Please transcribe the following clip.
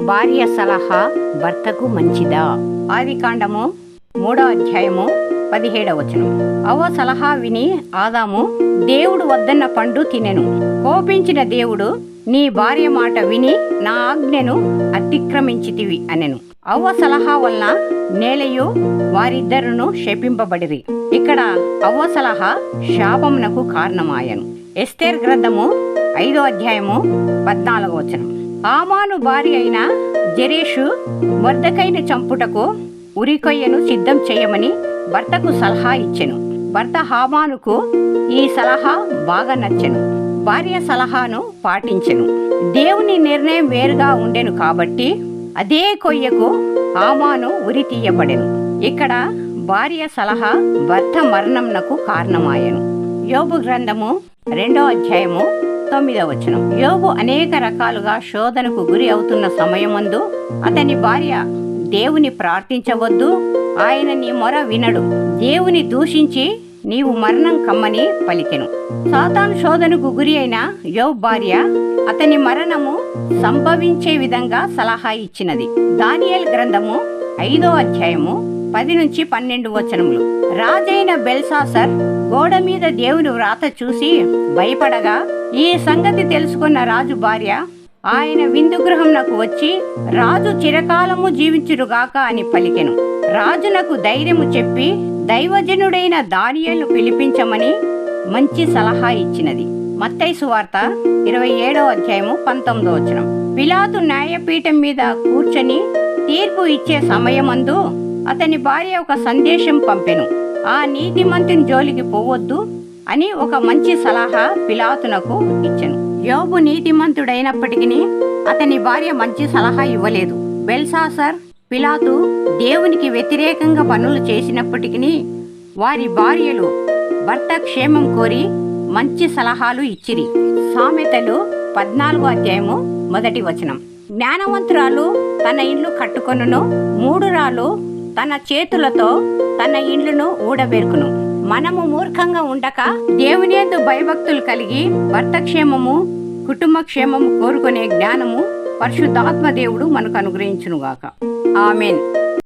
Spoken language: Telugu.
భార్య సలహా భర్తకు మంచిదా? ఆదికాండము 3వ అధ్యాయము 17వ వచనం. అవ్వ సలహా విని ఆదాము దేవుడు వద్దన్న పండు తినెను. కోపించిన దేవుడు, నీ భార్య మాట విని నా ఆజ్ఞను అతిక్రమించితివి అనెను. అవ్వ సలహా వలన నేలయు వారిద్దరును శపింపబడిరి. ఇక్కడ అవ్వ సలహా శాపమునకు కారణమాయను. ఎస్తేర్ గ్రంథము 5వ అధ్యాయము 14వ వచనం. హామాను భార్య అయిన జెరెషు మొర్దెకైను చంపుటకు ఉరికొయ్యను సిద్ధం చేయమని భర్తకు సలహా ఇచ్చెను. భర్త హామానుకు ఈ సలహా బాగా నచ్చెను. భార్య సలహాను పాటించెను. దేవుని నిర్ణయం వేరుగా ఉండెను కాబట్టి అదే కొయ్యకు హామాను ఉరి తీయబడెను. ఇక్కడ భార్య సలహా భర్త మరణంనకు కారణమాయెను. యోబు గ్రంథము 2వ అధ్యాయము 9వ వచనం. యోబు అనేక రకాలుగా శోధనకు గురి అవుతున్న సమయమందు అతని భార్య, దేవుని ప్రార్థించవద్దు, ఆయన నీ మొర వినడు, దేవుని దూషించి నీవు మరణం కమ్మని పలికెను. సాతాను శోధనకు గురి అయిన యోబు భార్య అతని మరణము సంభవించే విధంగా సలహా ఇచ్చినది. దానియేలు గ్రంథము 5వ అధ్యాయము 10 నుంచి 12 వచనములు. రాజైన బెల్షాసర్ గోడ మీద దేవుని వ్రాత చూసి భయపడగా, ఈ సంగతి తెలుసుకున్న రాజు భార్య ఆయన విందు గృహంనకు వచ్చి, రాజు చిరకాలము జీవించురుగాక అని పలికెను. రాజునకు ధైర్యము చెప్పి దైవజనుడైన దానియేలును పిలిపించమని మంచి సలహా ఇచ్చినది. మత్తయి సువార్త 27వ అధ్యాయము 19వ వచనం. పిలాతు న్యాయపీఠం మీద కూర్చొని తీర్పు ఇచ్చే సమయమందు అతని భార్య ఒక సందేశం పంపెను. ఆ నీతిమంతుని జోలికి పోవద్దు అని ఒక మంచి సలహా పిలాతునకు ఇచ్చెను. యోబు నీతిమంతుడైనప్పటికీ అతని భార్య మంచి సలహా ఇవ్వలేదు. బెల్షాసర్, పిలాతు దేవునికి వ్యతిరేకంగా పనులు చేసినప్పటికీ వారి భార్యలు భర్త క్షేమం కోరి మంచి సలహాలు ఇచ్చిరి. సామెతలు 14వ అధ్యాయము 1వ వచనం. జ్ఞానవంతురాలు తన ఇల్లు కట్టుకొనును, మూఢురాలు తన చేతులతో తన ఇండ్లును ఊడబెరుకును. మనము మూర్ఖంగా ఉండక దేవుని యందు భయభక్తులు కలిగి భర్త క్షేమము, కుటుంబ క్షేమము కోరుకునే జ్ఞానము పరిశుద్ధాత్మ దేవుడు మనకు అనుగ్రహించునుగాక. ఆమెన్.